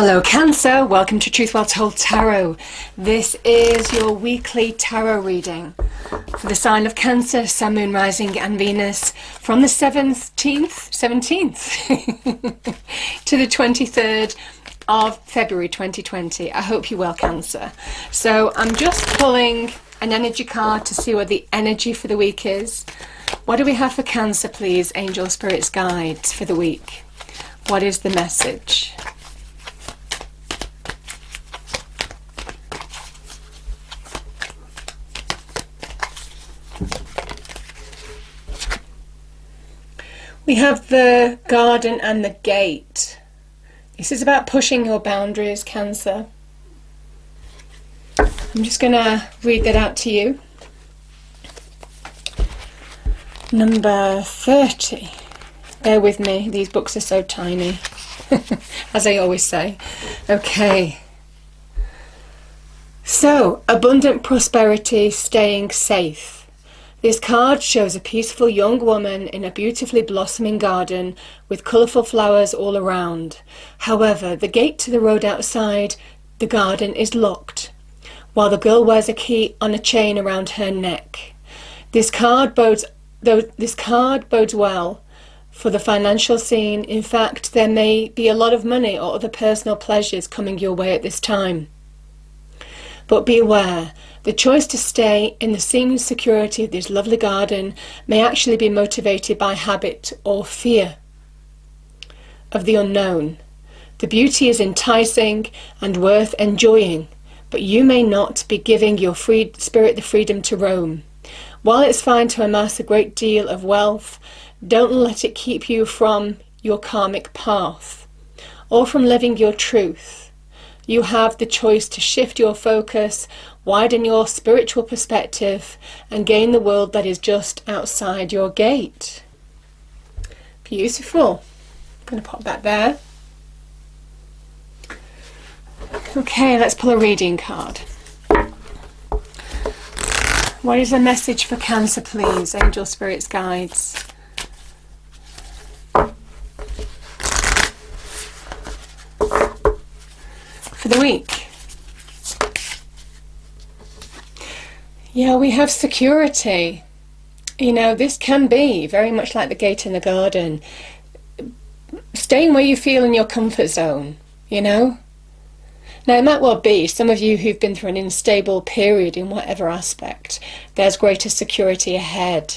Hello Cancer, welcome to Truth Well Told Tarot. This is your weekly tarot reading for the sign of Cancer, Sun, Moon, Rising and Venus from the 17th to the 23rd of February 2020. I hope you're well, Cancer. So I'm just pulling an energy card to see what the energy for the week is. What do we have for Cancer, please? Angel, Spirits, Guides for the week. What is the message? We have the garden and the gate. This is about pushing your boundaries, Cancer. I'm just going to read that out to you. Number 30. Bear with me, these books are so tiny, as I always say. Okay. So, abundant prosperity, staying safe. This card shows a peaceful young woman in a beautifully blossoming garden with colourful flowers all around. However, the gate to the road outside the garden is locked, while the girl wears a key on a chain around her neck. This card bodes well for the financial scene. In fact, there may be a lot of money or other personal pleasures coming your way at this time. But be aware, the choice to stay in the seeming security of this lovely garden may actually be motivated by habit or fear of the unknown. The beauty is enticing and worth enjoying, but you may not be giving your free spirit the freedom to roam. While it's fine to amass a great deal of wealth, don't let it keep you from your karmic path or from living your truth. You have the choice to shift your focus, widen your spiritual perspective, and gain the world that is just outside your gate. Beautiful. I'm going to pop that there. Okay, let's pull a reading card. What is the message for Cancer, please? Angel, Spirits, Guides. For the week. Yeah, we have security. You know, this can be very much like the gate in the garden. Staying where you feel in your comfort zone, you know. Now, it might well be some of you who've been through an unstable period in whatever aspect. There's greater security ahead.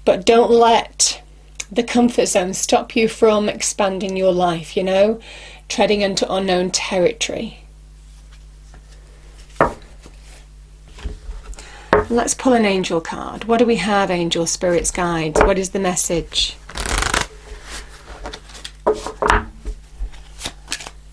But don't let the comfort zone stop you from expanding your life, you know. Treading into unknown territory. Let's pull an angel card. What do we have, Angel, Spirits, Guides? What is the message?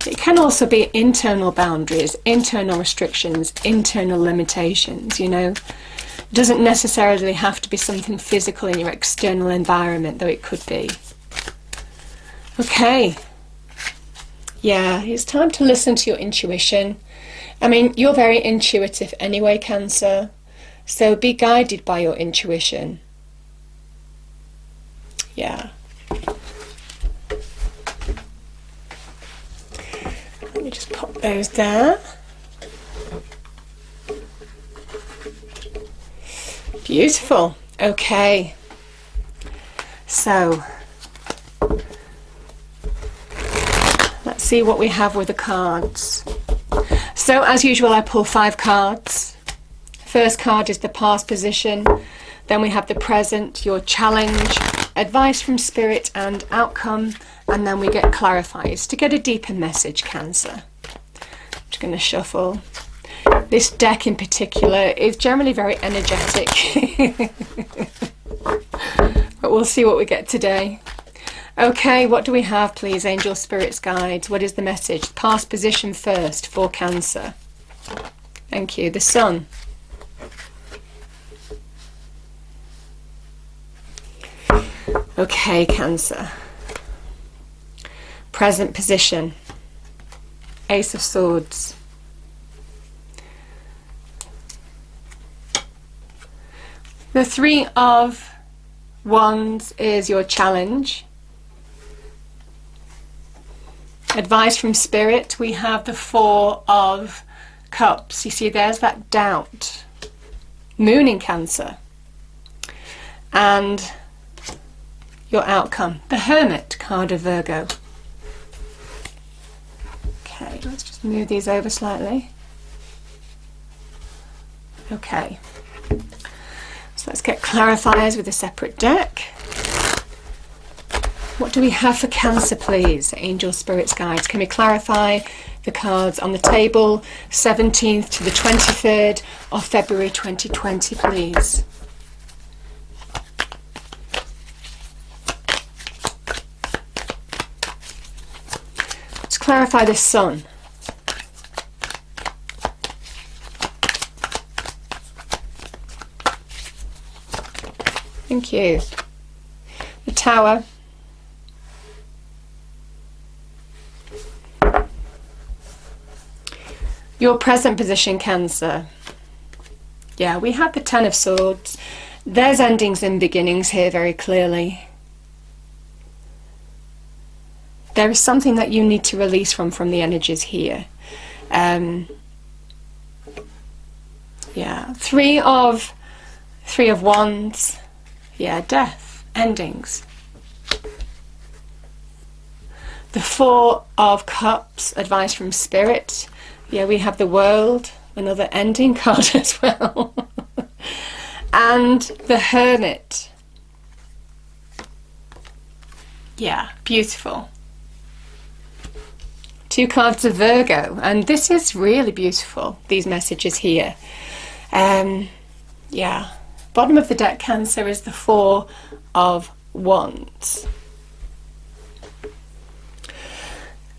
It can also be internal boundaries, internal restrictions, internal limitations, you know. It doesn't necessarily have to be something physical in your external environment, though it could be. Okay. Yeah, it's time to listen to your intuition. I mean, you're very intuitive anyway, Cancer. So be guided by your intuition. Yeah. Let me just pop those there. Beautiful. Okay. So let's see what we have with the cards. So as usual, I pull 5 cards. First card is the past position. Then we have the present, your challenge, advice from spirit and outcome. And then we get clarifiers to get a deeper message, Cancer. I'm just going to shuffle. This deck in particular is generally very energetic. But we'll see what we get today. Okay, what do we have, please, Angel, Spirits, Guides? What is the message? Past position first for Cancer. Thank you. The Sun. Okay, Cancer. Present position. Ace of Swords. The 3 of Wands is your challenge. Advice from Spirit, we have the Four of Cups. You see, there's that doubt. Moon in Cancer. And your outcome. The Hermit card of Virgo. Okay, let's just move these over slightly. Okay. So let's get clarifiers with a separate deck. What do we have for Cancer, please? Angel, Spirits, Guides. Can we clarify the cards on the table, 17th to the 23rd of February 2020, please? Let's clarify the Sun. Thank you. The Tower. Your present position, Cancer. Yeah, we have the Ten of Swords. There's endings and beginnings here very clearly. There is something that you need to release from the energies here. Yeah, Three of Wands. Yeah, death, endings. The Four of Cups, advice from Spirit. Yeah, we have the World, another ending card as well. And the Hermit. Yeah, beautiful. Two cards of Virgo, and this is really beautiful, these messages here. Yeah, bottom of the deck, Cancer, is the Four of Wands.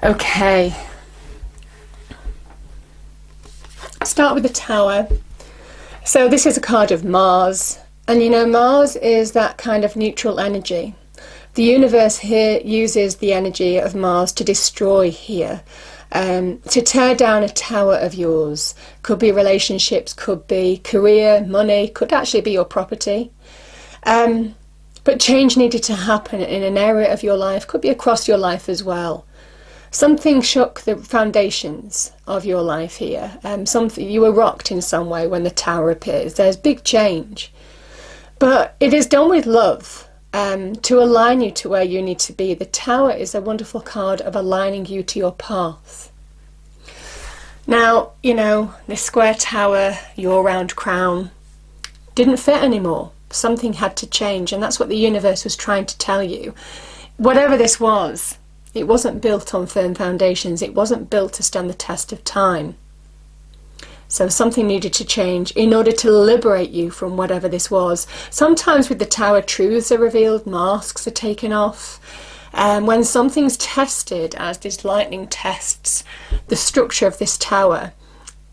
Okay. Start with the Tower. So this is a card of Mars, and you know, Mars is that kind of neutral energy. The universe here uses the energy of Mars to destroy here, to tear down a tower of yours. Could be relationships, could be career, money, could actually be your property. But change needed to happen in an area of your life, could be across your life as well. Something shook the foundations of your life here. Something, you were rocked in some way when the Tower appears. There's big change. But it is done with love, to align you to where you need to be. The Tower is a wonderful card of aligning you to your path. Now, you know, this square tower, your round crown, didn't fit anymore. Something had to change, and that's what the universe was trying to tell you. Whatever this was, it wasn't built on firm foundations. It wasn't built to stand the test of time. So something needed to change in order to liberate you from whatever this was. Sometimes with the Tower, truths are revealed, masks are taken off. When something's tested, as this lightning tests the structure of this tower,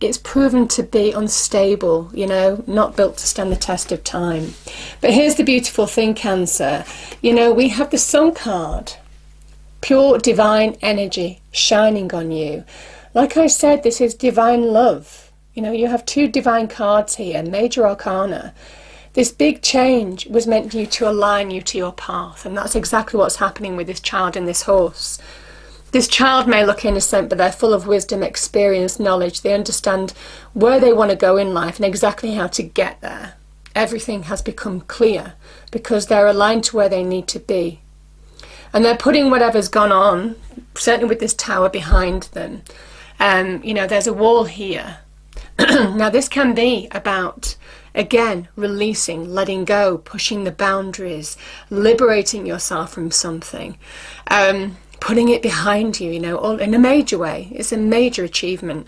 it's proven to be unstable, you know, not built to stand the test of time. But here's the beautiful thing, Cancer. You know, we have the Sun card. Pure divine energy shining on you. Like I said, this is divine love. You know, you have two divine cards here, major arcana. This big change was meant to align you to your path, and that's exactly what's happening with this child and this horse. This child may look innocent, but they're full of wisdom, experience, knowledge. They understand where they want to go in life and exactly how to get there. Everything has become clear because they're aligned to where they need to be. And they're putting whatever's gone on, certainly with this tower, behind them. You know, there's a wall here. Now, this can be about, again, releasing, letting go, pushing the boundaries, liberating yourself from something, putting it behind you, you know, all in a major way. It's a major achievement.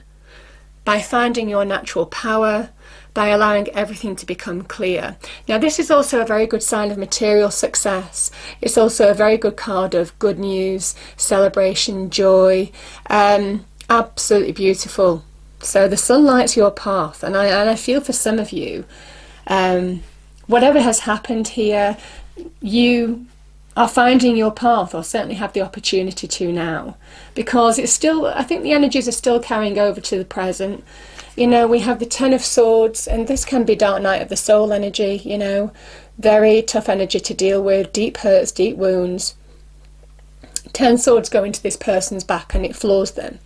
By finding your natural power, by allowing everything to become clear. Now, this is also a very good sign of material success. It's also a very good card of good news, celebration, joy. Absolutely beautiful. So the sun lights your path, and I feel for some of you, whatever has happened here, you are finding your path, or certainly have the opportunity to now, because it's still, I think the energies are still carrying over to the present. You know, we have the Ten of Swords, and this can be dark night of the soul energy, you know, very tough energy to deal with, deep hurts, deep wounds. 10 swords go into this person's back and it floors them.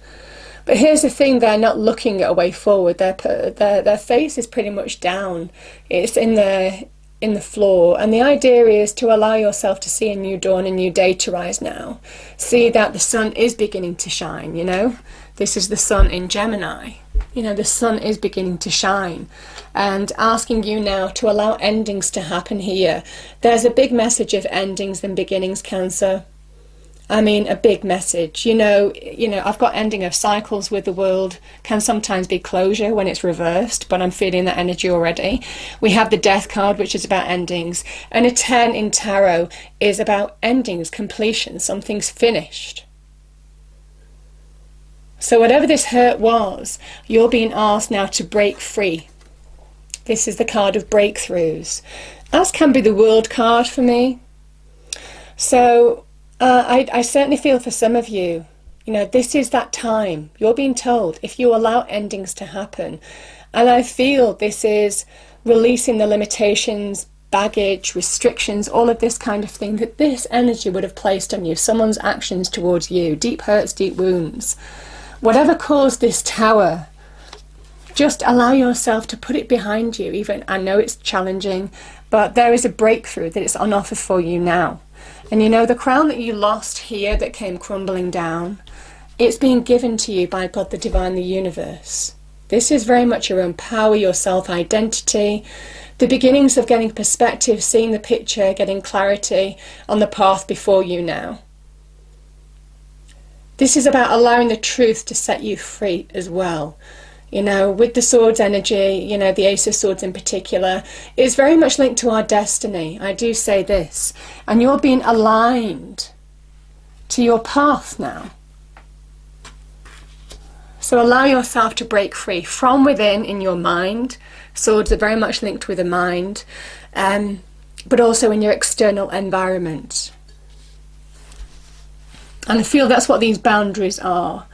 But here's the thing, they're not looking at a way forward. Their face is pretty much down. It's in the floor. And the idea is to allow yourself to see a new dawn, a new day to rise now. See that the sun is beginning to shine, you know. This is the sun in Gemini. You know, the sun is beginning to shine. And asking you now to allow endings to happen here. There's a big message of endings and beginnings, Cancer. I mean, a big message. You know, I've got ending of cycles with the world, can sometimes be closure when it's reversed, but I'm feeling that energy already. We have the death card, which is about endings, and a 10 in tarot is about endings, completion, something's finished. So whatever this hurt was, you're being asked now to break free. This is the card of breakthroughs, as can be the world card for me. So I certainly feel for some of you, you know, this is that time. You're being told if you allow endings to happen. And I feel this is releasing the limitations, baggage, restrictions, all of this kind of thing that this energy would have placed on you, someone's actions towards you, deep hurts, deep wounds. Whatever caused this tower, just allow yourself to put it behind you. Even I know it's challenging, but there is a breakthrough that is on offer for you now. And you know, the crown that you lost here that came crumbling down, it's being given to you by God, the divine, the universe. This is very much your own power, your self-identity, the beginnings of getting perspective, seeing the picture, getting clarity on the path before you now. This is about allowing the truth to set you free as well. You know, with the swords energy, you know, the Ace of Swords in particular, is very much linked to our destiny. I do say this. And you're being aligned to your path now. So allow yourself to break free from within in your mind. Swords are very much linked with the mind, but also in your external environment. And I feel that's what these boundaries are.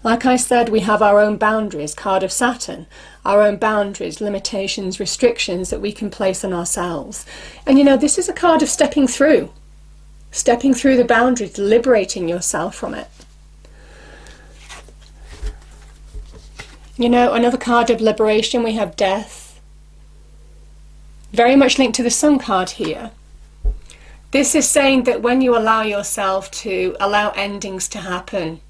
Like I said, we have our own boundaries, card of Saturn, our own boundaries, limitations, restrictions that we can place on ourselves. And you know, this is a card of stepping through the boundaries, liberating yourself from it. You know, another card of liberation, we have death. Very much linked to the Sun card here. This is saying that when you allow yourself to allow endings to happen,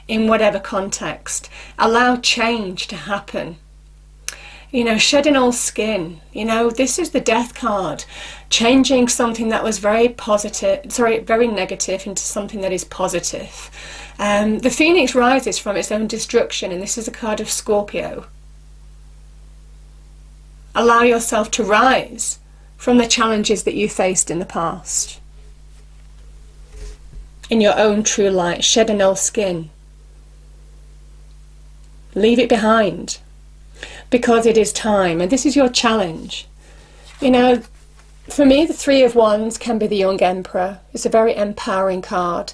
in whatever context, allow change to happen. You know, shedding old skin. You know, this is the death card. Changing something that was very negative into something that is positive. The phoenix rises from its own destruction, and this is a card of Scorpio. Allow yourself to rise from the challenges that you faced in the past. In your own true light, shed an old skin. Leave it behind, because it is time, and this is your challenge. You know, for me, the Three of Wands can be the young emperor. It's a very empowering card.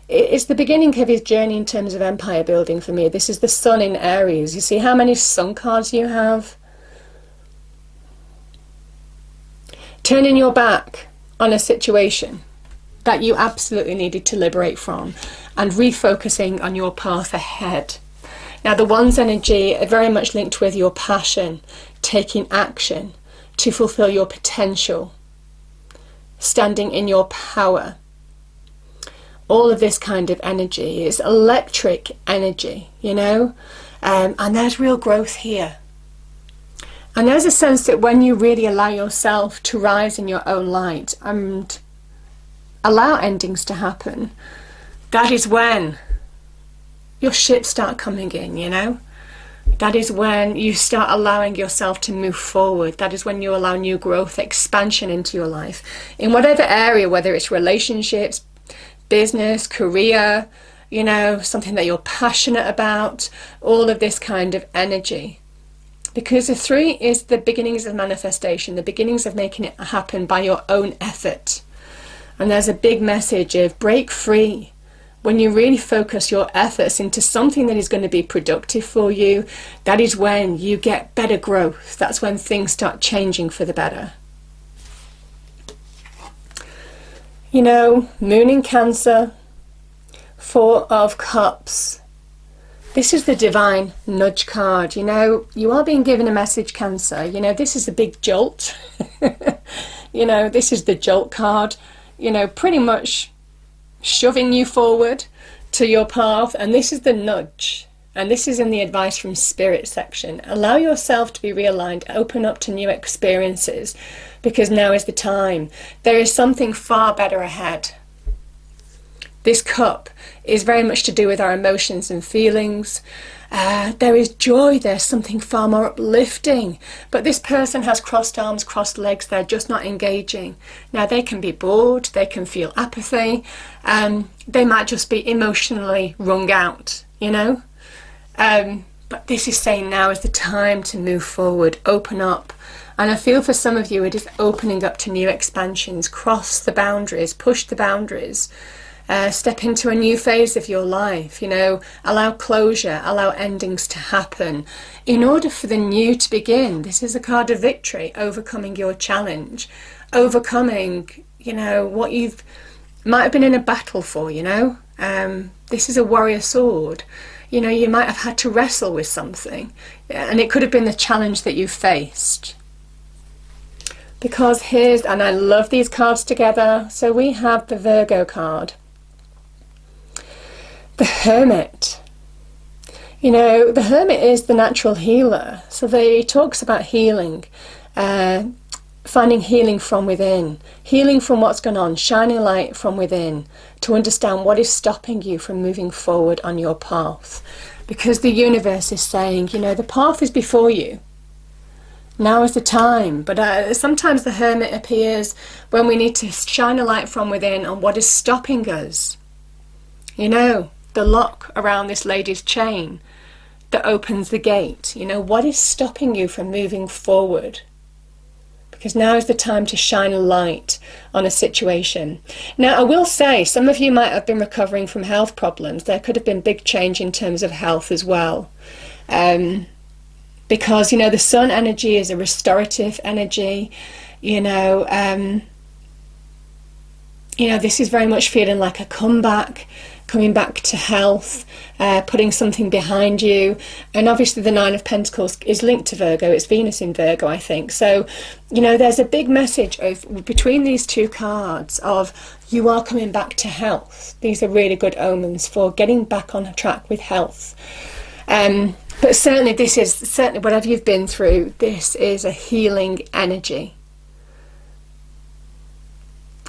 It's the beginning of his journey in terms of empire building for me. This is the sun in Aries. You see how many sun cards you have? Turning your back on a situation that you absolutely needed to liberate from and refocusing on your path ahead. Now, the Wands energy are very much linked with your passion, taking action to fulfill your potential, standing in your power. All of this kind of energy is electric energy, you know, and there's real growth here. And there's a sense that when you really allow yourself to rise in your own light and allow endings to happen, that is when your ships start coming in, you know. That is when you start allowing yourself to move forward. That is when you allow new growth, expansion into your life. In whatever area, whether it's relationships, business, career, you know, something that you're passionate about, all of this kind of energy. Because the Three is the beginnings of manifestation, the beginnings of making it happen by your own effort. And there's a big message of break free. When you really focus your efforts into something that is going to be productive for you, that is when you get better growth. That's when things start changing for the better. You know, Moon in Cancer, Four of Cups. This is the divine nudge card. You know, you are being given a message, Cancer. You know, this is a big jolt. You know, this is the jolt card. You know, pretty much shoving you forward to your path. And this is the nudge. And this is in the advice from Spirit section. Allow yourself to be realigned. Open up to new experiences, because now is the time. There is something far better ahead. This cup is very much to do with our emotions and feelings. There is joy, there's something far more uplifting. But this person has crossed arms, crossed legs, they're just not engaging. Now they can be bored, they can feel apathy, they might just be emotionally wrung out, you know. But this is saying now is the time to move forward, open up. And I feel for some of you it is opening up to new expansions, cross the boundaries, push the boundaries. Step into a new phase of your life, you know, allow closure, allow endings to happen in order for the new to begin. This is a card of victory, overcoming your challenge, overcoming, you know, what you've might have been in a battle for, you know. This is a warrior sword. You know, you might have had to wrestle with something, and it could have been the challenge that you faced. Because here's, and I love these cards together, so we have the Virgo card. The Hermit. You know, the Hermit is the natural healer. So he talks about healing, finding healing from within, healing from what's gone on, shining light from within to understand what is stopping you from moving forward on your path. Because the universe is saying, you know, the path is before you. Now is the time. But sometimes the Hermit appears when we need to shine a light from within on what is stopping us. You know, the lock around this lady's chain that opens the gate. You know, what is stopping you from moving forward? Because now is the time to shine a light on a situation. Now, I will say, some of you might have been recovering from health problems. There could have been big change in terms of health as well. Because, you know, the sun energy is a restorative energy. You know, this is very much feeling like a comeback, coming back to health, putting something behind you. And obviously the Nine of Pentacles is linked to Virgo. It's Venus in Virgo, I think. So, you know, there's a big message of between these two cards of you are coming back to health. These are really good omens for getting back on track with health. But certainly certainly whatever you've been through, this is a healing energy.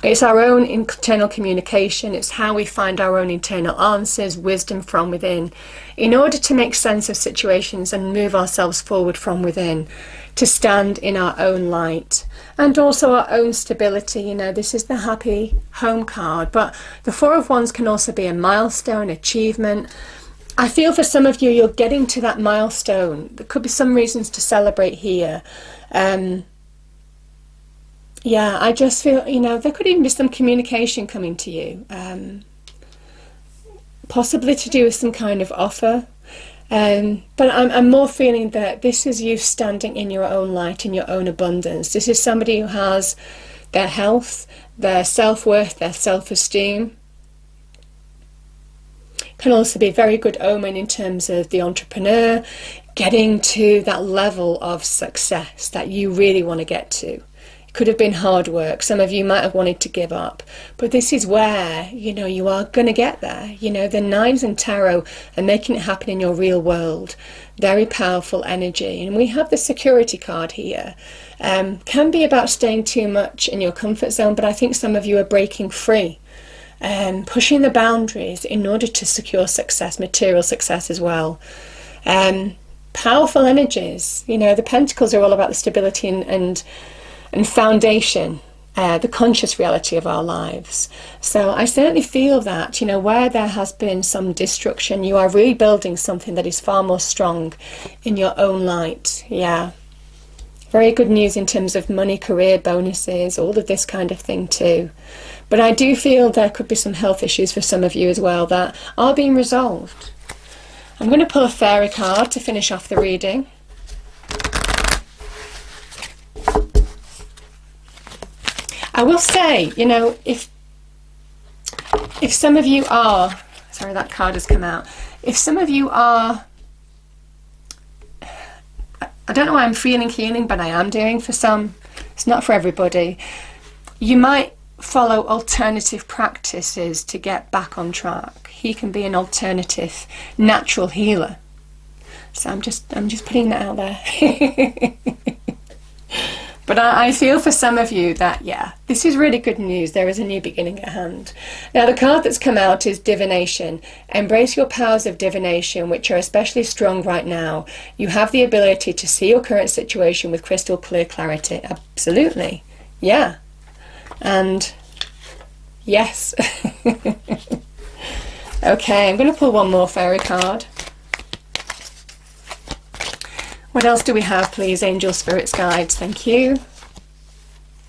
It's our own internal communication. It's how we find our own internal answers, wisdom from within, in order to make sense of situations and move ourselves forward from within, to stand in our own light and also our own stability. You know, this is the happy home card, but the Four of Wands can also be a milestone, achievement. I feel for some of you, you're getting to that milestone. There could be some reasons to celebrate here. Yeah, I just feel, you know, there could even be some communication coming to you, possibly to do with some kind of offer. But I'm more feeling that this is you standing in your own light, in your own abundance. This is somebody who has their health, their self-worth, their self-esteem. Can also be a very good omen in terms of the entrepreneur getting to that level of success that you really want to get to. Could have been hard work. Some of you might have wanted to give up, but this is where, you know, you are going to get there. You know, the Nines and Tarot are making it happen in your real world. Very powerful energy. And we have the Security card here. Can be about staying too much in your comfort zone, but I think some of you are breaking free and pushing the boundaries in order to secure success, material success as well. Powerful energies. You know, the Pentacles are all about the stability and foundation, the conscious reality of our lives. So I certainly feel that, you know, where there has been some destruction, you are rebuilding something that is far more strong in your own light. Yeah. Very good news in terms of money, career, bonuses, all of this kind of thing too. But I do feel there could be some health issues for some of you as well that are being resolved. I'm going to pull a fairy card to finish off the reading. I will say, you know, if some of you are, sorry, that card has come out. If some of you are, I don't know why I'm feeling healing, but I am doing for some. It's not for everybody. You might follow alternative practices to get back on track. He can be an alternative natural healer. So I'm just putting that out there. But I feel for some of you that, yeah, this is really good news. There is a new beginning at hand. Now, the card that's come out is divination. Embrace your powers of divination, which are especially strong right now. You have the ability to see your current situation with crystal clear clarity. Absolutely. Yeah. And yes. Okay, I'm going to pull one more fairy card. What else do we have, please? Angel, spirits, guides. Thank you.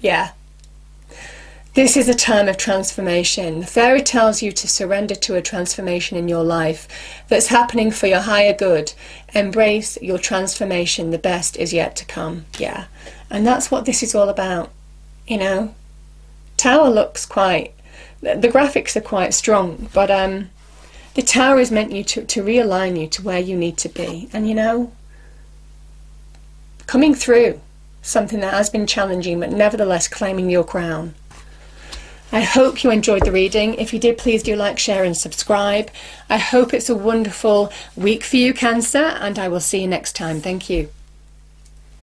Yeah. This is a time of transformation. The fairy tells you to surrender to a transformation in your life that's happening for your higher good. Embrace your transformation. The best is yet to come. Yeah. And that's what this is all about. You know, Tower looks quite, the graphics are quite strong, but the Tower is meant you to realign you to where you need to be. And you know, coming through something that has been challenging, but nevertheless claiming your crown. I hope you enjoyed the reading. If you did, please do like, share and subscribe. I hope it's a wonderful week for you, Cancer, and I will see you next time. Thank you.